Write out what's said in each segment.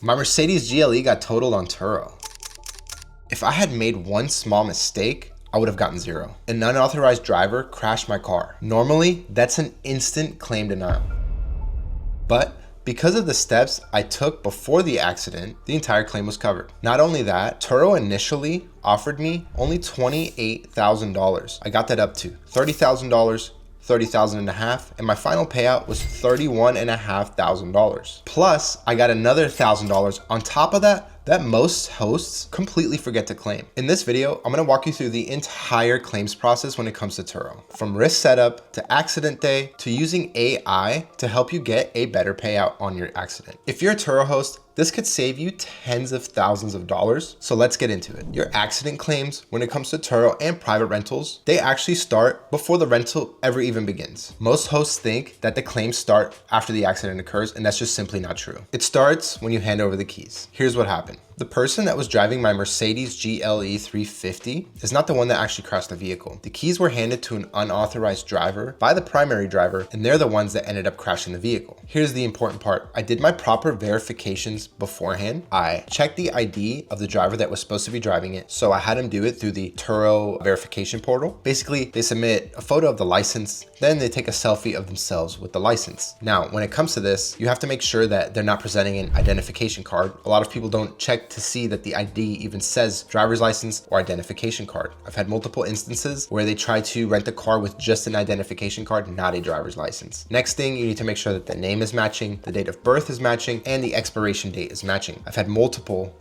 My Mercedes GLE got totaled on Turo. If I had made one small mistake, I would have gotten 0. An unauthorized driver crashed my car. Normally, that's an instant claim denial. But because of the steps I took before the accident, the entire claim was covered. Not only that, Turo initially offered me only $28,000. I got that up to $30,000, $30,500, and my final payout was $31,500. Plus, I got another $1,000 on top of that most hosts completely forget to claim. In this video, I'm gonna walk you through the entire claims process when it comes to Turo. From risk setup to accident day to using AI to help you get a better payout on your accident. If you're a Turo host, this could save you tens of thousands of dollars. So let's get into it. Your accident claims when it comes to Turo and private rentals, they actually start before the rental ever even begins. Most hosts think that the claims start after the accident occurs, and that's just simply not true. It starts when you hand over the keys. Here's what happened. The person that was driving my Mercedes GLE 350 is not the one that actually crashed the vehicle. The keys were handed to an unauthorized driver by the primary driver, and they're the ones that ended up crashing the vehicle. Here's the important part. I did my proper verifications beforehand. I checked the ID of the driver that was supposed to be driving it. So I had him do it through the Turo verification portal. Basically, they submit a photo of the license, then they take a selfie of themselves with the license. Now, when it comes to this, you have to make sure that they're not presenting an identification card. A lot of people don't check to see that the ID even says driver's license or identification card. I've had multiple instances where they try to rent a car with just an identification card, not a driver's license. Next thing, you need to make sure that the name is matching, the date of birth is matching, and the expiration date is matching. I've had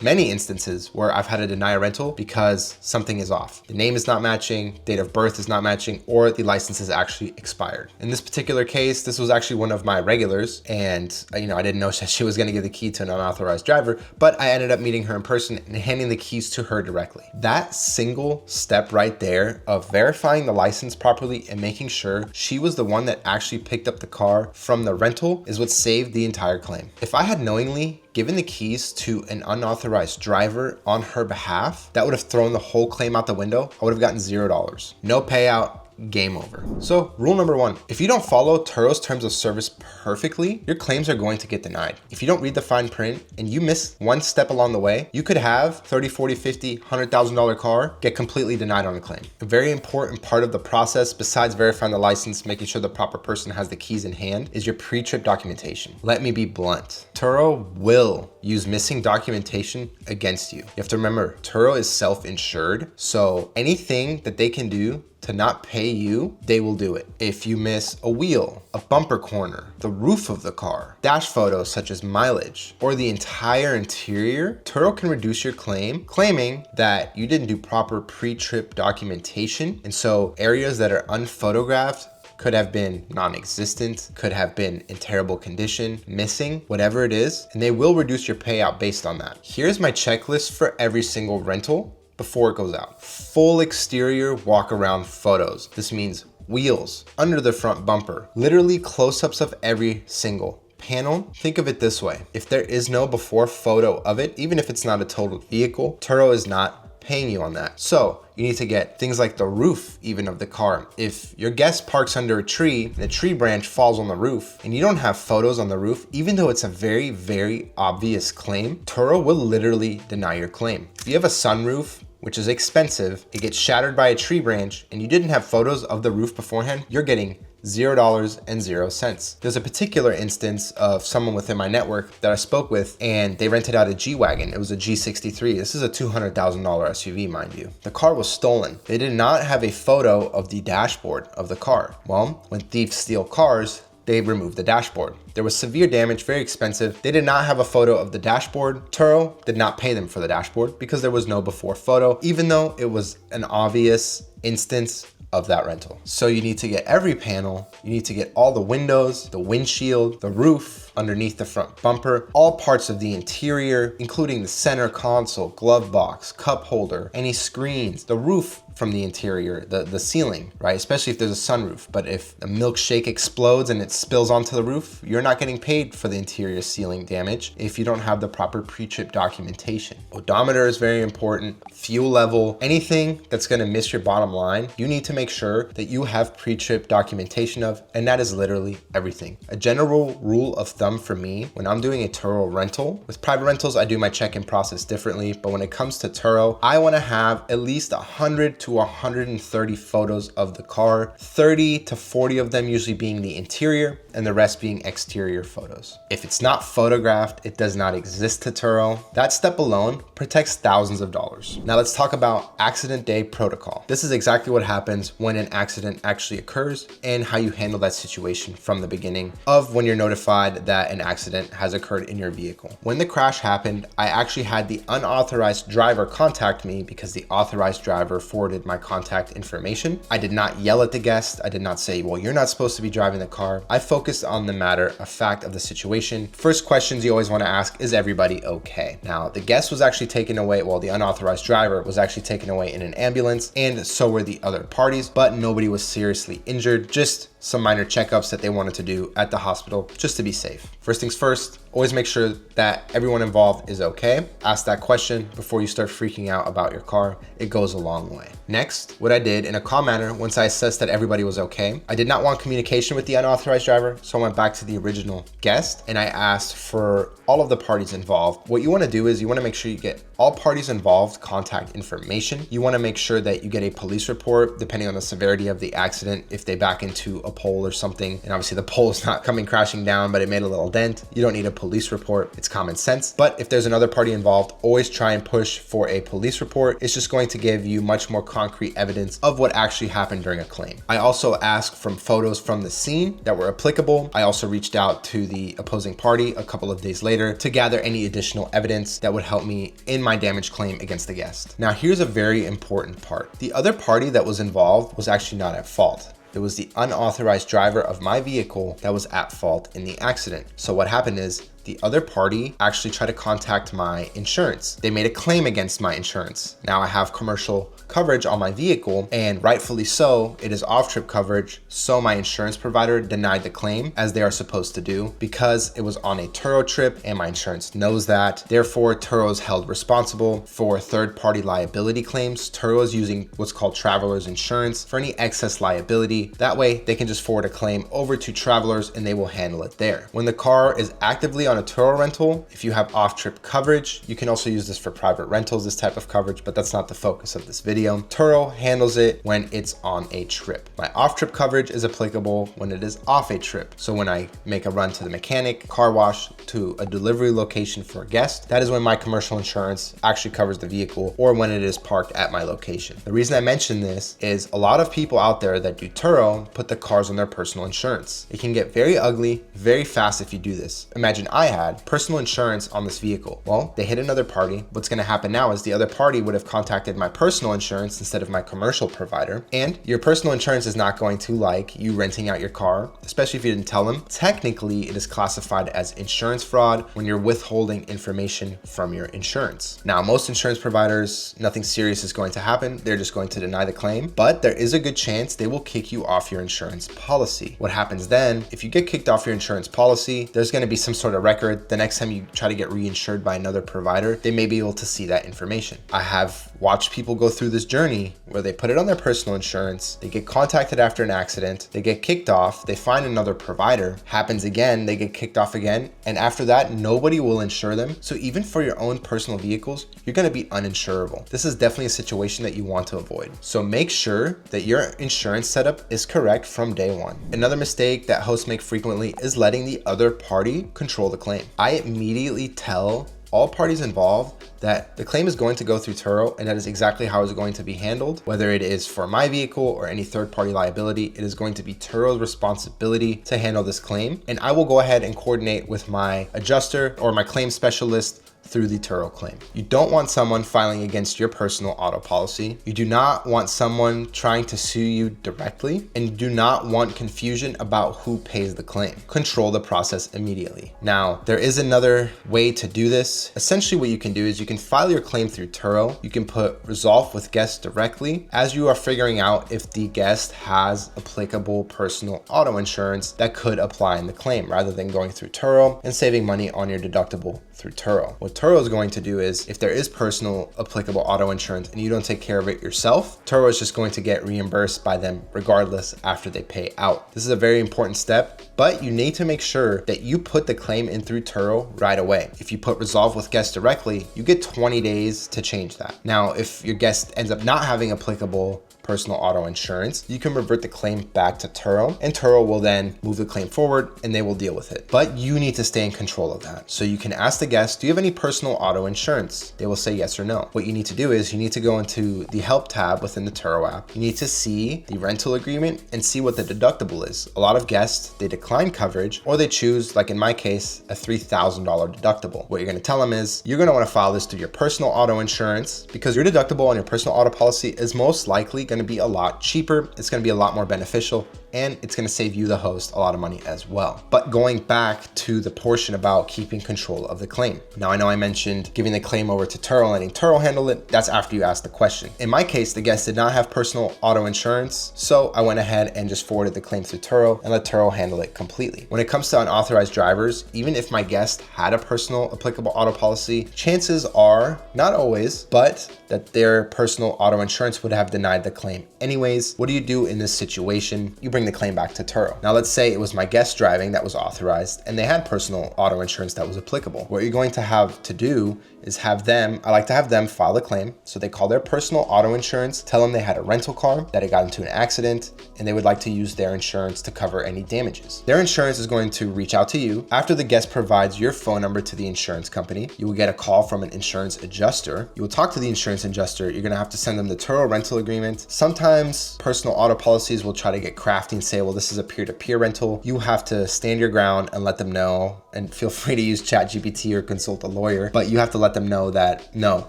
many instances where I've had to deny a rental because something is off. The name is not matching, date of birth is not matching, or the license is actually expired. In this particular case, this was actually one of my regulars, and I didn't know that she was gonna give the key to an unauthorized driver, but I ended up meeting her in person and handing the keys to her directly. That single step right there of verifying the license properly and making sure she was the one that actually picked up the car from the rental is what saved the entire claim. If I had knowingly given the keys to an unauthorized driver on her behalf, that would have thrown the whole claim out the window. I would have gotten $0. No payout. Game over. So rule number 1, if you don't follow Turo's terms of service perfectly, your claims are going to get denied. If you don't read the fine print and you miss one step along the way, you could have $30, $40, $50, $100,000 car get completely denied on a claim. A very important part of the process, besides verifying the license, making sure the proper person has the keys in hand, is your pre-trip documentation. Let me be blunt. Turo will use missing documentation against you. You have to remember, Turo is self-insured, so anything that they can do to not pay you, they will do it. If you miss a wheel, a bumper corner, the roof of the car, dash photos such as mileage, or the entire interior, Turo can reduce your claim, claiming that you didn't do proper pre-trip documentation. And so areas that are unphotographed could have been non-existent, could have been in terrible condition, missing, whatever it is, and they will reduce your payout based on that. Here's my checklist for every single rental before it goes out. Full exterior walk around photos. This means wheels, under the front bumper, literally close-ups of every single panel. Think of it this way. If there is no before photo of it, even if it's not a totaled vehicle, Turo is not paying you on that. So you need to get things like the roof even of the car. If your guest parks under a tree and the tree branch falls on the roof and you don't have photos on the roof, even though it's a very, very obvious claim, Turo will literally deny your claim. If you have a sunroof, which is expensive, it gets shattered by a tree branch and you didn't have photos of the roof beforehand, you're getting $0.00. There's a particular instance of someone within my network that I spoke with, and they rented out a G-Wagon. It was a G63. This is a $200,000 SUV, mind you. The car was stolen. They did not have a photo of the dashboard of the car. Well, when thieves steal cars, they removed the dashboard. There was severe damage, very expensive. They did not have a photo of the dashboard. Turo did not pay them for the dashboard because there was no before photo, even though it was an obvious instance of that rental. So you need to get every panel, you need to get all the windows, the windshield, the roof, underneath the front bumper, all parts of the interior, including the center console, glove box, cup holder, any screens, the roof from the interior, the ceiling, right? Especially if there's a sunroof. But if a milkshake explodes and it spills onto the roof, you're not getting paid for the interior ceiling damage if you don't have the proper pre-trip documentation. Odometer is very important, fuel level, anything that's gonna miss your bottom line, you need to make sure that you have pre-trip documentation of, and that is literally everything. A general rule of thumb for me, when I'm doing a Turo rental, with private rentals, I do my check-in process differently, but when it comes to Turo, I wanna have at least 100 to 130 photos of the car, 30 to 40 of them usually being the interior and the rest being exterior photos. If it's not photographed, it does not exist to Turo. That step alone protects thousands of dollars. Now let's talk about accident day protocol. This is exactly what happens when an accident actually occurs and how you handle that situation from the beginning of when you're notified that an accident has occurred in your vehicle. When the crash happened, I actually had the unauthorized driver contact me because the authorized driver forwarded my contact information. I did not yell at the guest. I did not say, well, you're not supposed to be driving the car. I focused on the matter of fact of the situation. First questions you always want to ask, is everybody okay? Now, the guest was actually taken away, well, the unauthorized driver was actually taken away in an ambulance, and so were the other parties, but nobody was seriously injured, just some minor checkups that they wanted to do at the hospital just to be safe. First things first, always make sure that everyone involved is okay. Ask that question before you start freaking out about your car. It goes a long way. Next, what I did in a calm manner, once I assessed that everybody was okay, I did not want communication with the unauthorized driver, so I went back to the original guest and I asked for all of the parties involved. What you want to do is you want to make sure you get all parties involved contact information. You want to make sure that you get a police report depending on the severity of the accident. If they back into a pole or something, and obviously the pole is not coming crashing down, but it made a little dent, you don't need a police report. It's common sense. But if there's another party involved, always try and push for a police report. It's just going to give you much more concrete evidence of what actually happened during a claim. I also asked from photos from the scene that were applicable. I also reached out to the opposing party a couple of days later to gather any additional evidence that would help me in my damage claim against the guest. Now, here's a very important part. The other party that was involved was actually not at fault. It was the unauthorized driver of my vehicle that was at fault in the accident. So what happened is the other party actually tried to contact my insurance. They made a claim against my insurance. Now I have commercial coverage on my vehicle, and rightfully so, it is off-trip coverage, so my insurance provider denied the claim, as they are supposed to do, because it was on a Turo trip and my insurance knows that. Therefore, Turo is held responsible for third-party liability claims. Turo is using what's called traveler's insurance for any excess liability. That way, they can just forward a claim over to Travelers and they will handle it there. When the car is actively on a Turo rental, if you have off-trip coverage, you can also use this for private rentals, this type of coverage, but that's not the focus of this video. Turo handles it when it's on a trip. My off-trip coverage is applicable when it is off a trip. So when I make a run to the mechanic, car wash, to a delivery location for a guest, that is when my commercial insurance actually covers the vehicle, or when it is parked at my location. The reason I mention this is a lot of people out there that do Turo put the cars on their personal insurance. It can get very ugly very fast if you do this. Imagine I had personal insurance on this vehicle. Well, they hit another party. What's going to happen now is the other party would have contacted my personal insurance instead of my commercial provider, and your personal insurance is not going to like you renting out your car, especially if you didn't tell them. Technically, it is classified as insurance fraud when you're withholding information from your insurance. Now, most insurance providers, nothing serious is going to happen. They're just going to deny the claim, but there is a good chance they will kick you off your insurance policy. What happens then, if you get kicked off your insurance policy, there's going to be some sort of record. The next time you try to get reinsured by another provider, they may be able to see that information. I have watched people go through this journey where they put it on their personal insurance, they get contacted after an accident, they get kicked off, they find another provider, happens again, they get kicked off again, and after that, nobody will insure them. So even for your own personal vehicles, you're gonna be uninsurable. This is definitely a situation that you want to avoid. So make sure that your insurance setup is correct from day one. Another mistake that hosts make frequently is letting the other party control the claim. I immediately tell all parties involved that the claim is going to go through Turo, and that is exactly how it's going to be handled. Whether it is for my vehicle or any third-party liability, it is going to be Turo's responsibility to handle this claim. And I will go ahead and coordinate with my adjuster or my claim specialist through the Turo claim. You don't want someone filing against your personal auto policy. You do not want someone trying to sue you directly, and you do not want confusion about who pays the claim. Control the process immediately. Now, there is another way to do this. Essentially what you can do is you can file your claim through Turo. You can put resolve with guest directly as you are figuring out if the guest has applicable personal auto insurance that could apply in the claim, rather than going through Turo and saving money on your deductible through Turo. What Turo is going to do is, if there is personal applicable auto insurance and you don't take care of it yourself, Turo is just going to get reimbursed by them regardless after they pay out. This is a very important step, but you need to make sure that you put the claim in through Turo right away. If you put resolve with guest directly, you get 20 days to change that. Now, if your guest ends up not having applicable personal auto insurance, you can revert the claim back to Turo, and Turo will then move the claim forward and they will deal with it. But you need to stay in control of that. So you can ask the guest, do you have any personal auto insurance? They will say yes or no. What you need to do is you need to go into the help tab within the Turo app. You need to see the rental agreement and see what the deductible is. A lot of guests, they decline coverage, or they choose, like in my case, a $3,000 deductible. What you're gonna tell them is, you're gonna wanna file this through your personal auto insurance, because your deductible on your personal auto policy is most likely gonna be a lot cheaper. It's going to be a lot more beneficial, and it's going to save you, the host, a lot of money as well. But going back to the portion about keeping control of the claim. Now, I know I mentioned giving the claim over to Turo and letting Turo handle it. That's after you ask the question. In my case, the guest did not have personal auto insurance, so I went ahead and just forwarded the claim through Turo and let Turo handle it completely. When it comes to unauthorized drivers, even if my guest had a personal applicable auto policy, chances are, not always, but that their personal auto insurance would have denied the claim anyways. What do you do in this situation? You bring the claim back to Turo. Now, let's say it was my guest driving that was authorized and they had personal auto insurance that was applicable. What you're going to have to do is have them, I like to have them file a claim. So they call their personal auto insurance, tell them they had a rental car, that it got into an accident, and they would like to use their insurance to cover any damages. Their insurance is going to reach out to you. After the guest provides your phone number to the insurance company, you will get a call from an insurance adjuster. You will talk to the insurance adjuster. You're gonna have to send them the Turo rental agreement. Sometimes personal auto policies will try to get crafty and say, well, this is a peer-to-peer rental. You have to stand your ground and let them know, and feel free to use ChatGPT or consult a lawyer, but you have to let them know that, no,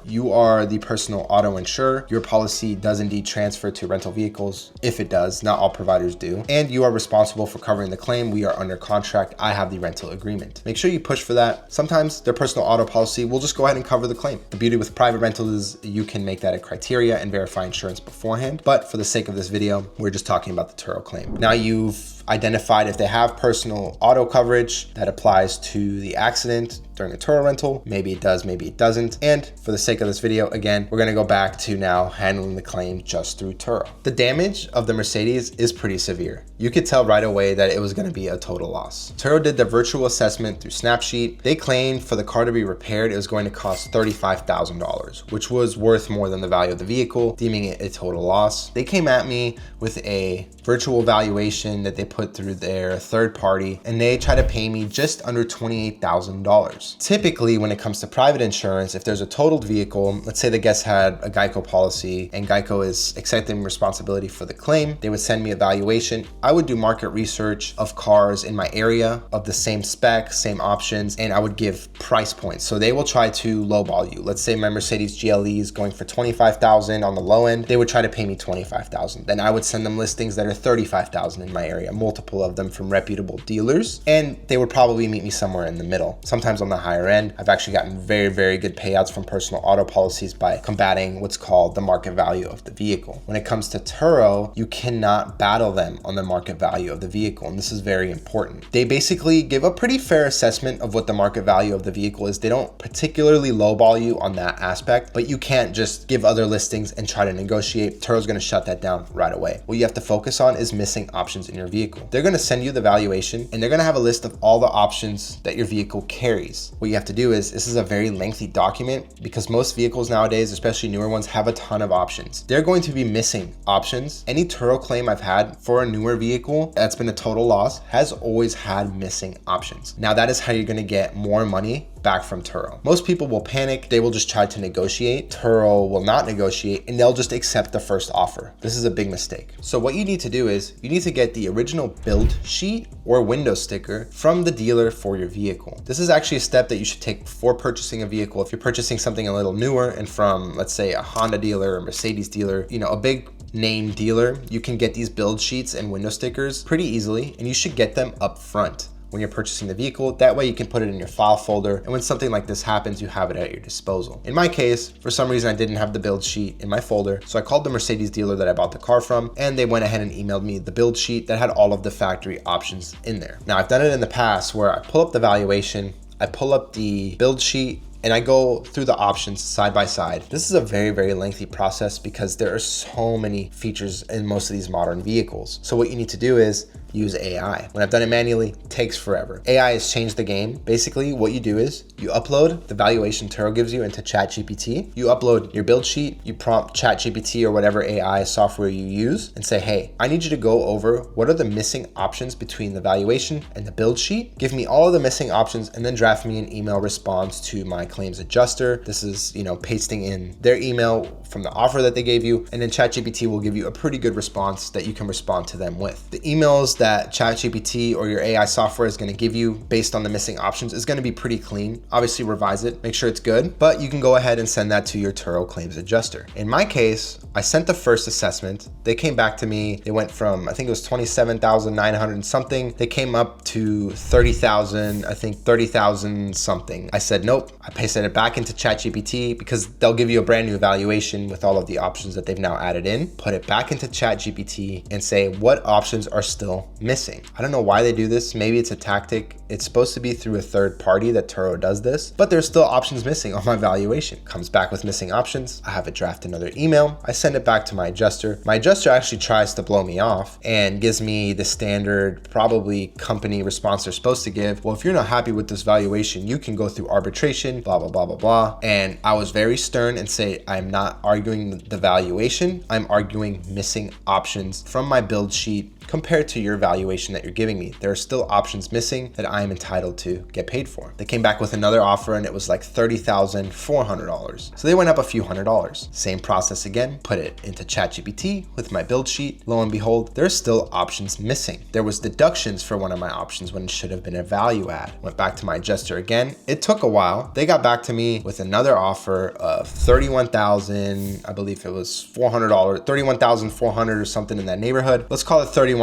you are the personal auto insurer. Your policy does indeed transfer to rental vehicles. If it does, not all providers do. And you are responsible for covering the claim. We are under contract. I have the rental agreement. Make sure you push for that. Sometimes their personal auto policy will just go ahead and cover the claim. The beauty with private rental is you can make that a criteria and verify insurance beforehand. But for the sake of this video, we're just talking about the Turo claim. Now you've identified if they have personal auto coverage that applies to the accident during a Turo rental. Maybe it does, maybe it doesn't. And for the sake of this video, again, we're gonna go back to now handling the claim just through Turo. The damage of the Mercedes is pretty severe. You could tell right away that it was gonna be a total loss. Turo did the virtual assessment through Snapsheet. They claimed for the car to be repaired, it was going to cost $35,000, which was worth more than the value of the vehicle, deeming it a total loss. They came at me with a virtual valuation that they put through their third party, and they try to pay me just under $28,000. Typically, when it comes to private insurance, if there's a totaled vehicle, let's say the guest had a Geico policy and Geico is accepting responsibility for the claim, they would send me a valuation. I would do market research of cars in my area of the same spec, same options, and I would give price points. So they will try to lowball you. Let's say my Mercedes GLE is going for $25,000 on the low end. They would try to pay me $25,000. Then I would send them listings that are $35,000 in my area, multiple of them from reputable dealers, and they would probably meet me somewhere in the middle. Sometimes on the higher end, I've actually gotten very, very good payouts from personal auto policies by combating what's called the market value of the vehicle. When it comes to Turo, you cannot battle them on the market value of the vehicle, and this is very important. They basically give a pretty fair assessment of what the market value of the vehicle is. They don't particularly lowball you on that aspect, but you can't just give other listings and try to negotiate. Turo's gonna shut that down right away. What you have to focus on is missing options in your vehicle. They're gonna send you the valuation, and they're gonna have a list of all the options that your vehicle carries. What you have to do is, this is a very lengthy document because most vehicles nowadays, especially newer ones, have a ton of options. They're going to be missing options. Any Turo claim I've had for a newer vehicle that's been a total loss has always had missing options. Now that is how you're gonna get more money back from Turo. Most people will panic. They will just try to negotiate. Turo will not negotiate and they'll just accept the first offer. This is a big mistake. So what you need to do is you need to get the original build sheet or window sticker from the dealer for your vehicle. This is actually a step that you should take before purchasing a vehicle. If you're purchasing something a little newer and from, let's say, a Honda dealer or Mercedes dealer, a big name dealer, you can get these build sheets and window stickers pretty easily, and you should get them up front when you're purchasing the vehicle. That way you can put it in your file folder, and when something like this happens, you have it at your disposal. In my case, for some reason, I didn't have the build sheet in my folder, so I called the Mercedes dealer that I bought the car from, and they went ahead and emailed me the build sheet that had all of the factory options in there. Now, I've done it in the past where I pull up the valuation, I pull up the build sheet, and I go through the options side by side. This is a very, very lengthy process because there are so many features in most of these modern vehicles. So what you need to do is use AI. When I've done it manually, it takes forever. AI has changed the game. Basically, what you do is you upload the valuation Turo gives you into ChatGPT. You upload your build sheet, you prompt ChatGPT or whatever AI software you use and say, hey, I need you to go over what are the missing options between the valuation and the build sheet. Give me all of the missing options and then draft me an email response to my claims adjuster. This is, pasting in their email from the offer that they gave you, and then ChatGPT will give you a pretty good response that you can respond to them with. The emails that ChatGPT or your AI software is going to give you based on the missing options is going to be pretty clean. Obviously revise it, make sure it's good, but you can go ahead and send that to your Turo claims adjuster. In my case, I sent the first assessment. They came back to me. They went from, I think it was 27,900 and something. They came up to 30,000, I think 30,000 something. I said, nope. I pasted it back into ChatGPT because they'll give you a brand new evaluation with all of the options that they've now added in. Put it back into ChatGPT and say what options are still missing. I don't know why they do this. Maybe it's a tactic. It's supposed to be through a third party that Turo does this, but there's still options missing on my valuation. Comes back with missing options. I have it draft another email. I send it back to my adjuster. My adjuster actually tries to blow me off and gives me the standard, probably company response they're supposed to give. Well, if you're not happy with this valuation, you can go through arbitration, blah, blah, blah, blah, blah. And I was very stern and say, I'm not arguing the valuation. I'm arguing missing options from my build sheet compared to your valuation that you're giving me. There are still options missing that I am entitled to get paid for. They came back with another offer and it was like $30,400. So they went up a few $100s. Same process again, put it into ChatGPT with my build sheet. Lo and behold, there's still options missing. There was deductions for one of my options when it should have been a value add. Went back to my adjuster again. It took a while. They got back to me with another offer of $31,000, I believe it was $400, $31,400 or something in that neighborhood. Let's call it $31,500.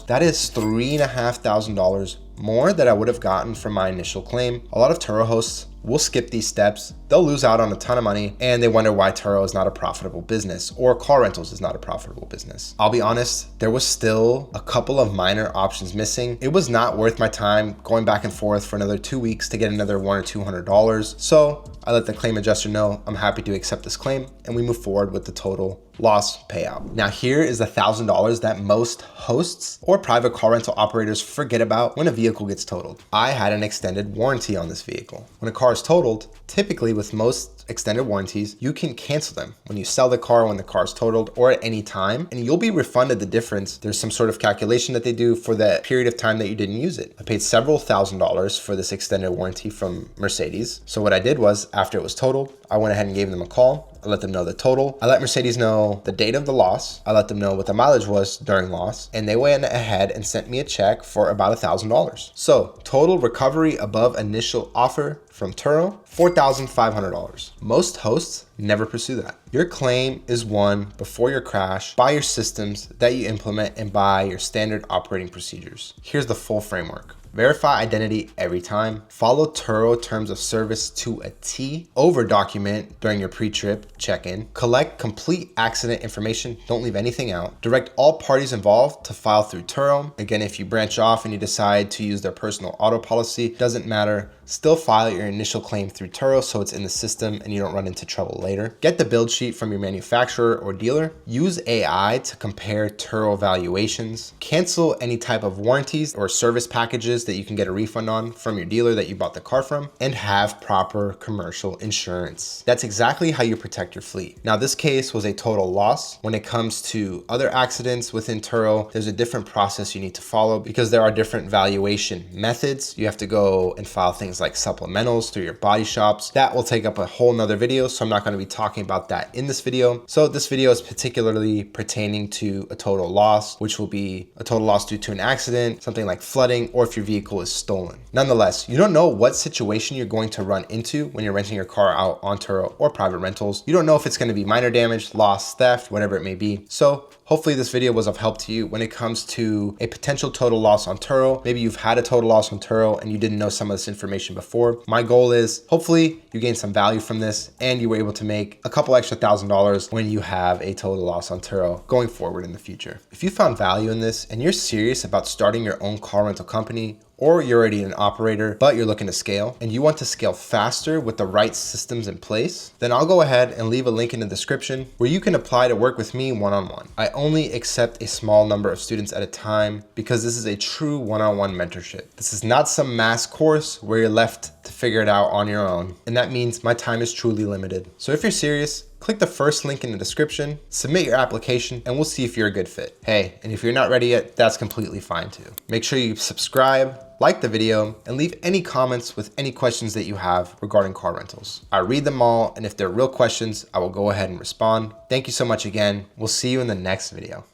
That is $3,500 more that I would have gotten from my initial claim. A lot of Turo hosts will skip these steps. They'll lose out on a ton of money and they wonder why Turo is not a profitable business or car rentals is not a profitable business. I'll be honest, there was still a couple of minor options missing. It was not worth my time going back and forth for another 2 weeks to get another $100 or $200. So I let the claim adjuster know I'm happy to accept this claim and we move forward with the total loss payout. Now here is the $1,000 that most hosts or private car rental operators forget about when a vehicle gets totaled. I had an extended warranty on this vehicle. When a car is totaled, typically with most extended warranties, you can cancel them when you sell the car, when the car is totaled, or at any time, and you'll be refunded the difference. There's some sort of calculation that they do for that period of time that you didn't use it. I paid several $1,000s for this extended warranty from Mercedes. So what I did was, after it was totaled, I went ahead and gave them a call. I let them know the total. I let Mercedes know the date of the loss. I let them know what the mileage was during loss, and they went ahead and sent me a check for about $1,000. So total recovery above initial offer from Turo, $4,500. Most hosts never pursue that. Your claim is won before your crash by your systems that you implement and by your standard operating procedures. Here's the full framework. Verify identity every time. Follow Turo terms of service to a T. Over document during your pre-trip check-in. Collect complete accident information. Don't leave anything out. Direct all parties involved to file through Turo. Again, if you branch off and you decide to use their personal auto policy, doesn't matter. Still file your initial claim through Turo so it's in the system and you don't run into trouble later. Get the build sheet from your manufacturer or dealer. Use AI to compare Turo valuations. Cancel any type of warranties or service packages that you can get a refund on from your dealer that you bought the car from, and have proper commercial insurance. That's exactly how you protect your fleet. Now, this case was a total loss. When it comes to other accidents within Turo, there's a different process you need to follow because there are different valuation methods. You have to go and file things things like supplementals through your body shops. That will take up a whole nother video, so I'm not going to be talking about that in this video. So this video is particularly pertaining to a total loss, which will be a total loss due to an accident, something like flooding, or if your vehicle is stolen. Nonetheless, you don't know what situation you're going to run into when you're renting your car out on Turo or private rentals. You don't know if it's going to be minor damage, loss, theft, whatever it may be. So hopefully this video was of help to you when it comes to a potential total loss on Turo. Maybe you've had a total loss on Turo and you didn't know some of this information before. My goal is hopefully you gained some value from this and you were able to make a couple extra $1,000 when you have a total loss on Turo going forward in the future. If you found value in this and you're serious about starting your own car rental company, or you're already an operator, but you're looking to scale and you want to scale faster with the right systems in place, then I'll go ahead and leave a link in the description where you can apply to work with me one-on-one. I only accept a small number of students at a time because this is a true one-on-one mentorship. This is not some mass course where you're left to figure it out on your own. And that means my time is truly limited. So if you're serious, click the first link in the description, submit your application, and we'll see if you're a good fit. Hey, and if you're not ready yet, that's completely fine too. Make sure you subscribe, like the video, and leave any comments with any questions that you have regarding car rentals. I read them all, and if they're real questions, I will go ahead and respond. Thank you so much again. We'll see you in the next video.